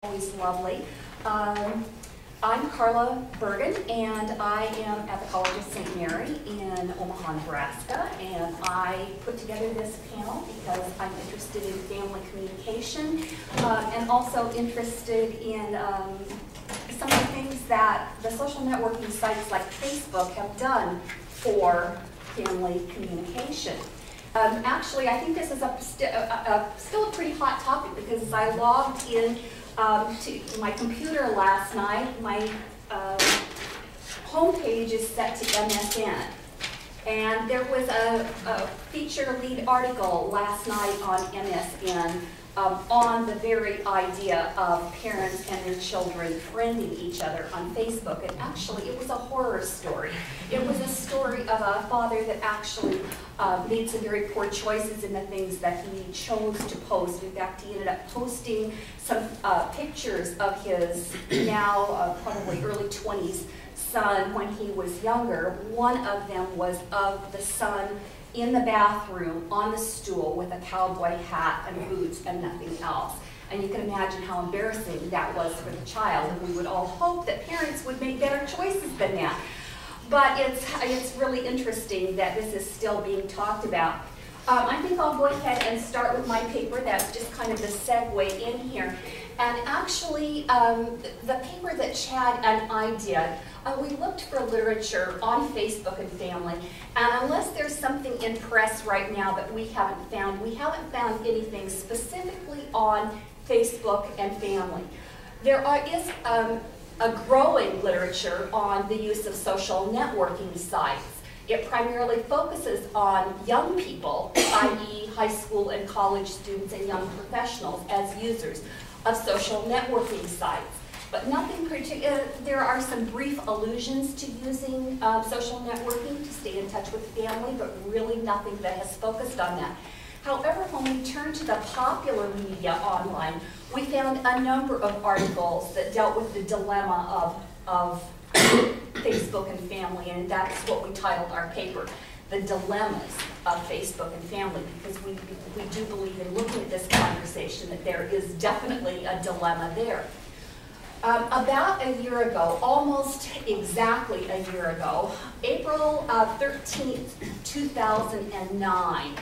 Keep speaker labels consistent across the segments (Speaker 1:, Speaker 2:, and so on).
Speaker 1: Always lovely. I'm Carla Bergen, and I am at the College of St. Mary in Omaha, Nebraska, and I put together this panel because I'm interested in family communication and also interested in some of the things that the social networking sites like Facebook have done for family communication. Actually, I think this is still a pretty hot topic because as I logged in to my computer last night, my homepage is set to MSN. And there was a feature lead article last night on MSN on the very idea of parents and their children friending each other on Facebook. And actually, it was a horror story. It was a story of a father that actually made some very poor choices in the things that he chose to post. In fact, he ended up posting some pictures of his now probably early 20s son when he was younger. One of them was of the son in the bathroom on the stool with a cowboy hat and boots and nothing else. And you can imagine how embarrassing that was for the child, and we would all hope that parents would make better choices than that. But it's really interesting that this is still being talked about. I think I'll go ahead and start with my paper. That's just kind of the segue in here. And actually, the paper that Chad and I did, we looked for literature on Facebook and family, and unless there's something in press right now that we haven't found anything specifically on Facebook and family. There is a growing literature on the use of social networking sites. It primarily focuses on young people, i.e. high school and college students and young professionals as users of social networking sites. But nothing particular. There are some brief allusions to using social networking to stay in touch with family, but really nothing that has focused on that. However, when we turn to the popular media online, we found a number of articles that dealt with the dilemma of Facebook and family, and that's what we titled our paper, The Dilemmas of Facebook and Family, because we do believe in looking at this conversation that there is definitely a dilemma there. About a year ago, almost exactly a year ago, April 13th, 2009,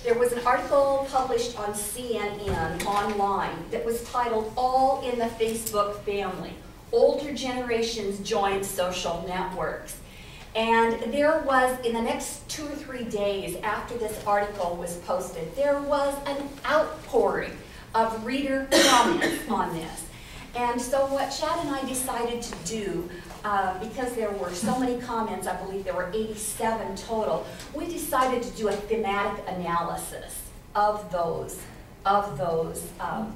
Speaker 1: there was an article published on CNN online that was titled, All in the Facebook Family. Older generations join social networks. And there was, in the next 2 or 3 days after this article was posted, there was an outpouring of reader comments on this. And so what Chad and I decided to do, because there were so many comments, I believe there were 87 total, we decided to do a thematic analysis of those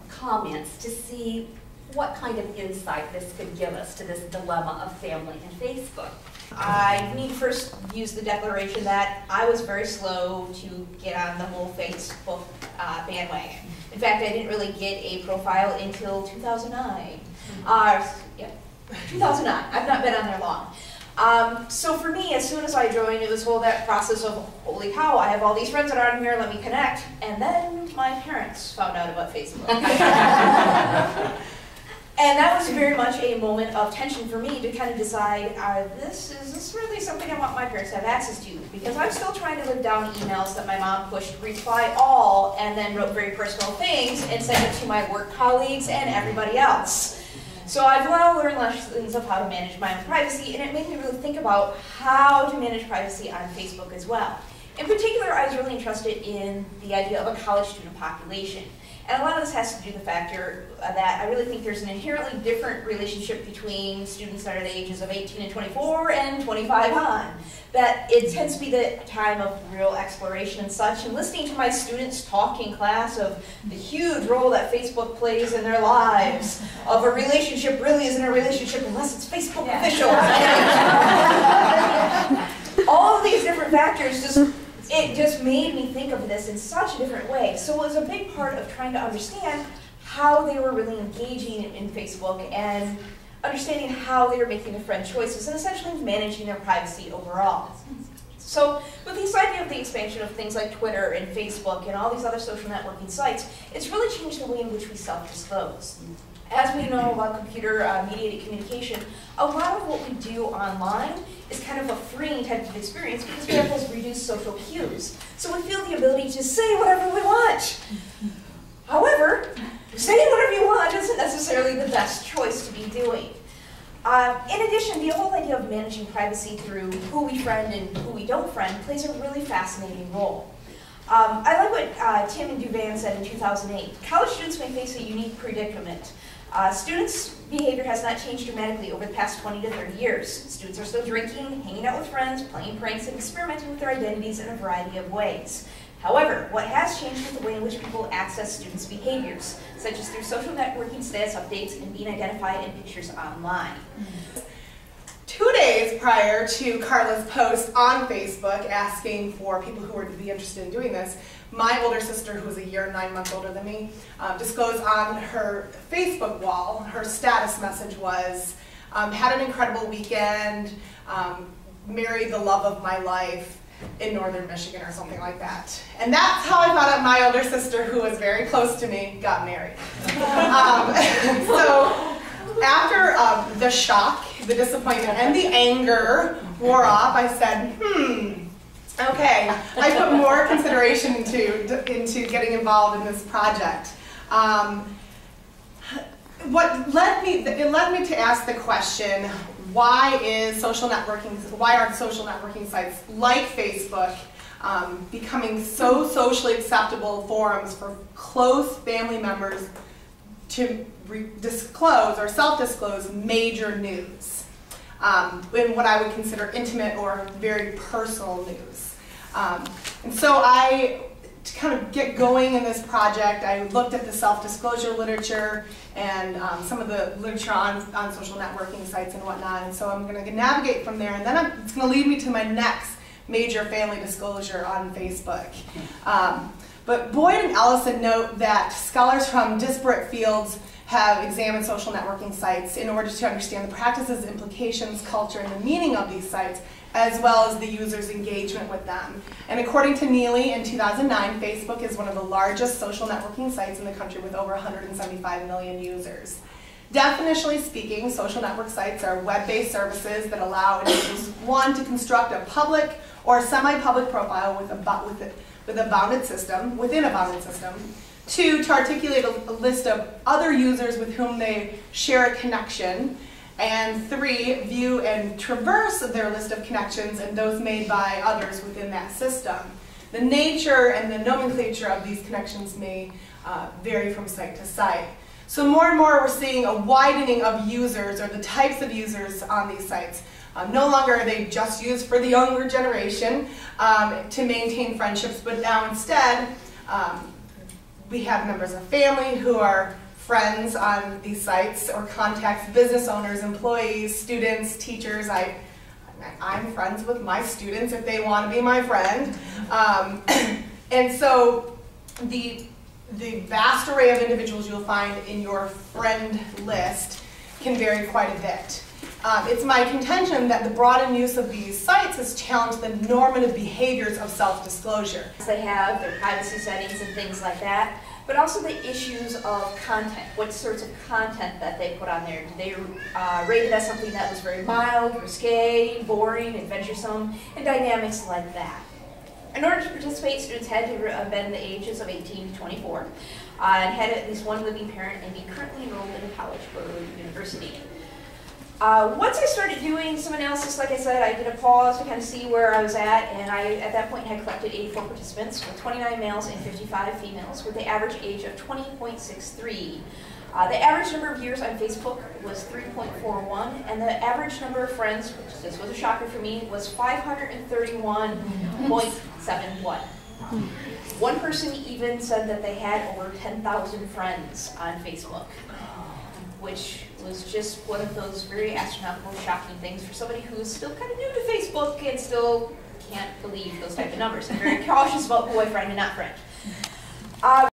Speaker 1: comments to see what kind of insight this could give us to this dilemma of family and Facebook.
Speaker 2: I need to first use the declaration that I was very slow to get on the whole Facebook bandwagon. In fact, I didn't really get a profile until 2009. Yeah, 2009. I've not been on there long. So for me, as soon as I joined, it was that process of, holy cow, I have all these friends that are on here, let me connect. And then my parents found out about Facebook. And that was very much a moment of tension for me to kind of decide, is this really something I want my parents to have access to? Because I'm still trying to live down emails that my mom pushed reply all and then wrote very personal things and sent it to my work colleagues and everybody else. So I've now learned lessons of how to manage my own privacy, and it made me really think about how to manage privacy on Facebook as well. In particular, I was really interested in the idea of a college student population. And a lot of this has to do with the factor that I really think there's an inherently different relationship between students that are the ages of 18 and 24 and 25 on. That it tends to be the time of real exploration and such, and listening to my students talk in class of the huge role that Facebook plays in their lives, of a relationship really isn't a relationship unless it's Facebook official. All of these different factors it just made me think of this in such a different way. So it was a big part of trying to understand how they were really engaging in Facebook and understanding how they were making their friend choices and essentially managing their privacy overall. So with this idea of the expansion of things like Twitter and Facebook and all these other social networking sites, it's really changed the way in which we self-disclose. As we know about computer-mediated communication, a lot of what we do online is kind of a freeing type of experience because we have those reduced social cues. So we feel the ability to say whatever we want. However, saying whatever you want isn't necessarily the best choice to be doing. In addition, the whole idea of managing privacy through who we friend and who we don't friend plays a really fascinating role. I like what Tim and Duvan said in 2008. College students may face a unique predicament. Students' behavior has not changed dramatically over the past 20 to 30 years. Students are still drinking, hanging out with friends, playing pranks, and experimenting with their identities in a variety of ways. However, what has changed is the way in which people access students' behaviors, such as through social networking status updates and being identified in pictures online.
Speaker 3: 2 days prior to Carla's post on Facebook asking for people who would be interested in doing this, my older sister, who was a year and 9 months older than me, disclosed on her Facebook wall, her status message was, had an incredible weekend, married the love of my life in northern Michigan or something like that. And that's how I found out my older sister, who was very close to me, got married. So after the shock, the disappointment, and the anger wore off, I said, okay. I put more consideration into getting involved in this project. It led me to ask the question, why aren't social networking sites like Facebook becoming so socially acceptable forums for close family members to disclose or self-disclose major news in what I would consider intimate or very personal news. And so to kind of get going in this project, I looked at the self-disclosure literature and some of the literature on social networking sites and whatnot, and so I'm going to navigate from there, and then it's going to lead me to my next major family disclosure on Facebook. But Boyd and Ellison note that scholars from disparate fields have examined social networking sites in order to understand the practices, implications, culture, and the meaning of these sites, as well as the user's engagement with them. And according to Neely in 2009, Facebook is one of the largest social networking sites in the country with over 175 million users. Definitionally speaking, social network sites are web-based services that allow individuals, one, to construct a public or semi-public profile within a bounded system, two, to articulate a list of other users with whom they share a connection, and three, view and traverse their list of connections and those made by others within that system. The nature and the nomenclature of these connections may vary from site to site. So more and more we're seeing a widening of users, or the types of users on these sites. No longer are they just used for the younger generation to maintain friendships, but now instead we have members of family who are friends on these sites, or contacts, business owners, employees, students, teachers. I'm friends with my students if they want to be my friend. And so the vast array of individuals you'll find in your friend list can vary quite a bit. It's my contention that the broadened use of these sites has challenged the normative behaviors of self-disclosure.
Speaker 2: They have their privacy settings and things like that, but also the issues of content, what sorts of content that they put on there. Do they rate it as something that was very mild, risque, boring, adventuresome, and dynamics like that. In order to participate, students had to have been the ages of 18 to 24 and had at least one living parent and be currently enrolled in a college or university. Once I started doing some analysis, like I said, I did a pause to kind of see where I was at, and I, at that point, had collected 84 participants, with 29 males and 55 females, with the average age of 20.63. The average number of viewers on Facebook was 3.41, and the average number of friends, which this was a shocker for me, was 531.71. One person even said that they had over 10,000 friends on Facebook, which was just one of those very astronomical, shocking things for somebody who's still kind of new to Facebook and still can't believe those type of numbers. I'm very cautious about who I friend and not friend.